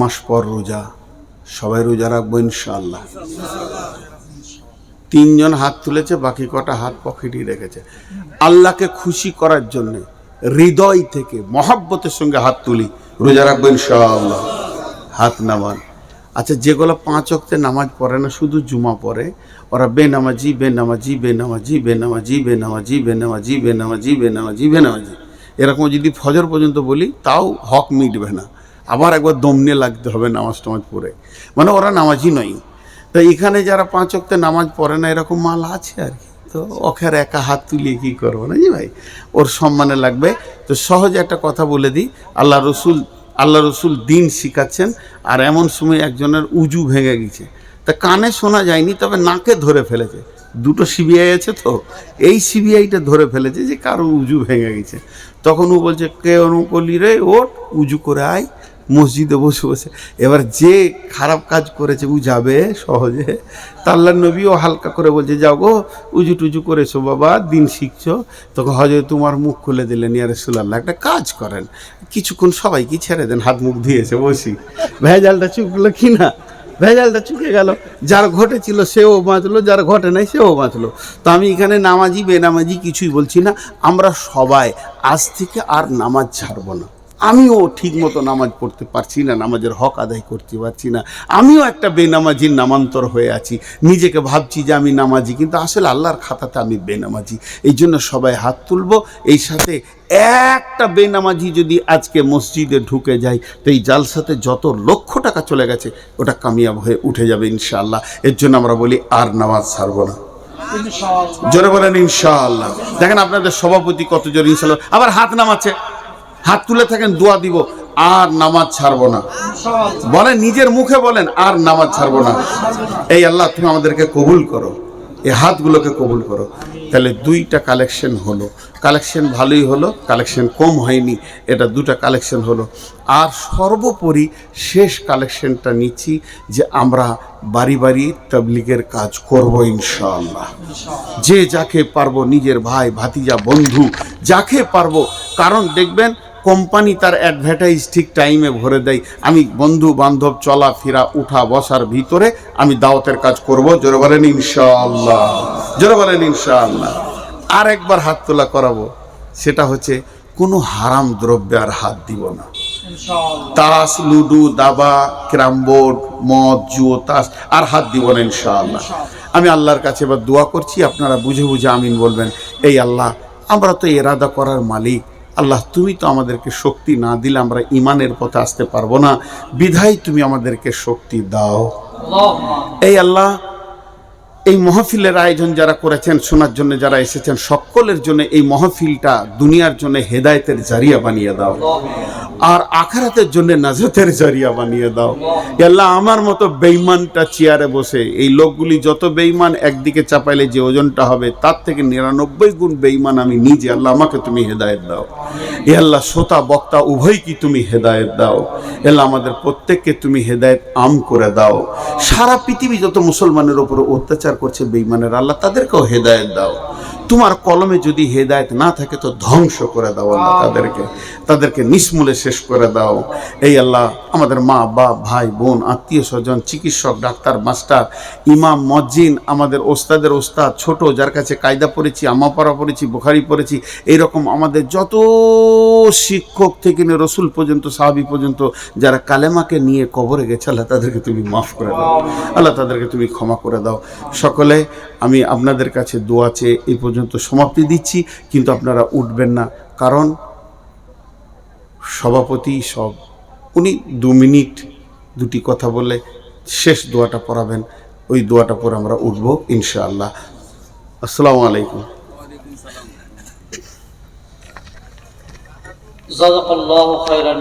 মাস পর রোজা, সবাই রোজা রাখবো ইনশাআল্লাহ। তিনজন হাত তুলেছে, বাকি কটা হাত পকেটেই রেখেছে। আল্লাহকে খুশি করার জন্য হৃদয় থেকে মহব্বতের সঙ্গে হাত তুলি, রোজা রাখবো ইনশাআল্লাহ। হাত নামান। আচ্ছা, যেগুলো 5 ওয়াক্তে নামাজ পড়ে না, শুধু জুমা পড়ে, ওরা বেনামাজি বেনামাজি বেনামাজি বেনামাজি বেনামাজি বেনামাজি বেনামাজি বেনামাজি বেনামাজি, এরকম যদি ফজর পর্যন্ত বলি তাও হক মিটবে না, আবার একবার দম নিয়ে লাগতে হবে নামাজ টামাজ পড়ে, মানে ওরা নামাজি নয়। তো এখানে যারা 5 ওয়াক্তে নামাজ পড়ে না, এরকম মাল আছে আর কি। তো ওখানে একা হাত তুলিয়ে কী করবো না জি ভাই, ওর সম্মানে লাগবে। তো সহজে একটা কথা বলে দিই, আল্লাহ রসুল দিন শিখাচ্ছেন, আর এমন সময় একজনের উজু ভেঙে গেছে, তা কানে শোনা যায়নি, তবে নাকে ধরে ফেলেছে। দুটো সিবিআই আছে, তো এই সিবিআইটা ধরে ফেলেছে যে কারো উজু ভেঙে গেছে। তখন ও বলছে, কে অনুকলি রে, ওর উজু করে আয় মসজিদে বসে বসে। এবার যে খারাপ কাজ করেছে ও যাবে সহজে, তা আল্লাহর নবীও হালকা করে বলছে, যাও গো উজু টুজু করেছো বাবা, দিন শিখছো। তখন হজরত তোমার মুখ খুলে দিলেন, ইয়া রাসূলুল্লাহ একটা কাজ করেন, কিছুক্ষণ সবাইকে ছেড়ে দেন, হাত মুখ ধুয়েছে বসি, ভেজালটা চুকলো কি না, ভেজালটা চুকে গেল। যার ঘটেছিল সেও বাঁচলো, যার ঘটে নাই সেও বাঁচলো। তো আমি এখানে নামাজি বেনামাজি কিছুই বলছি না, আমরা সবাই আজ থেকে আর নামাজ ছাড়বো না। আমিও ঠিক মতো নামাজ পড়তে পারছি না, নামাজের হক আদায় করতে পারছি না, আমিও একটা বেনামাজির নামান্তর হয়ে আছি। নিজেকে ভাবছি যে আমি নামাজি, কিন্তু আসলে আল্লাহর খাতাতে আমি বেনামাজি। এই জন্য সবাই হাত তুলবো। এই সাথে একটা বেনামাজি যদি আজকে মসজিদে ঢুকে যায়, তো এই জালসাতে যত লক্ষ টাকা চলে গেছে ওটা কামিয়াব হয়ে উঠে যাবে ইনশাআল্লাহ। এর জন্য আমরা বলি আর নামাজ ছাড়বো না, জোরে বলেন ইনশাআল্লাহ। দেখেন আপনাদের সভাপতি কত জোরে ইনশাআল্লাহ, আবার হাত নামাচ্ছে, হাত তুলে থাকেন, দোয়া দিব, আর নামাজ ছাড়বো না। বলেন, নিজের মুখে বলেন, আর নামাজ ছাড়বো না। এই আল্লাহ তুমি আমাদেরকে কবুল করো, এই হাতগুলোকে কবুল করো। তাহলে 2টা কালেকশন হলো, কালেকশন ভালোই হলো, কালেকশন কম হয়নি, এটা 2টা কালেকশন হলো। আর সর্বোপরি শেষ কালেকশনটা নিচ্ছি যে আমরা বাড়ি বাড়ি তাবলীগের কাজ করব ইনশাআল্লাহ। যে যাকে পারবো, নিজের ভাই ভাতিজা বন্ধু যাকে পারবো, কারণ দেখবেন কোম্পানি তার অ্যাডভার্টাইজ ঠিক টাইমে ভরে দেয়। আমি বন্ধু বান্ধব চলাফেরা উঠা বসার ভিতরে আমি দাওয়াতের কাজ করব, জোরে বলেন ইনশাআল্লাহ, জোরে বলেন ইনশাআল্লাহ। আর একবার হাত তোলা করাবো, সেটা হচ্ছে কোনো হারাম দ্রব্যে আর হাত দিব না। তাস লুডু দাবা ক্যারাম বোর্ড মদ জুয়ো তাস আর হাত দিব না ইনশাআল্লাহ। আমি আল্লাহর কাছে এবার দোয়া করছি, আপনারা বুঝে বুঝে আমিন বলবেন। এই আল্লাহ, আমরা তো এরাদা করার মালিক, আল্লাহ তুমি তো আমাদেরকে শক্তি না দিলে আমরা ইমানের পথে আসতে পারবো না, বিধায় তুমি আমাদেরকে শক্তি দাও। এই আল্লাহ, এই মাহফিলের আয়োজন যারা করেছেন, শোনার জন্য যারা এসেছেন, সকলের জন্য এই মাহফিলটা দুনিয়ার জন্য হেদায়েতের জারিয়া বানিয়ে দাও, আর আখিরাতের জন্য নাজাতের জারিয়া বানিয়ে দাও। আল্লাহ, আমার মতো বেঈমানটা চেয়ারে বসে, এই লোকগুলি যত বেঈমান, একদিকে চাপাইলে যে ওজনটা হবে তার থেকে 99 গুণ বেঈমান আমি নিজে। আল্লাহ, আমাকে তুমি হেদায়েত দাও। এ আল্লাহ, শ্রোতা বক্তা উভয়কে তুমি হেদায়েত দাও। আল্লাহ, আমাদের প্রত্যেককে তুমি হেদায়েত আম করে দাও। সারা পৃথিবী যত মুসলমানের উপরে অত্যাচার করছে বেঈমানের, আল্লাহ তাদেরকেও হেদায়েত দাও। তোমার কলমে যদি হেদায়েত না থাকে তো ধ্বংস করে দাও আল্লাহ, তাদেরকে নিষ্মূলে শেষ করে দাও। এই আল্লাহ, আমাদের মা বাপ ভাই বোন আত্মীয় স্বজন চিকিৎসক ডাক্তার মাস্টার ইমাম মজ্জিন, আমাদের ওস্তাদের ওস্তাদ ছোট যার কাছে কায়দা পড়েছি, আমাপাড়া পড়েছি, বুখারি পড়েছি, এইরকম আমাদের যত শিক্ষক থেকে নিয়ে রসুল পর্যন্ত সাহাবী পর্যন্ত যারা কালেমাকে নিয়ে কবরে গেছে, আল্লাহ তাদেরকে তুমি মাফ করে দাও, আল্লাহ তাদেরকে তুমি ক্ষমা করে দাও। সকলে আমি আপনাদের কাছে দোয়া চেয়ে এই পর্যন্ত সমাপ্তি দিচ্ছি, কিন্তু আপনারা উঠবেন না, কারণ সভাপতি সব উনি 2 মিনিট 2টি কথা বলে শেষ দোয়াটা পড়াবেন, ওই দোয়াটা পরে আমরা উঠবো ইনশাআল্লাহ। আসসালামু আলাইকুম। জাযাকাল্লাহু খাইরান।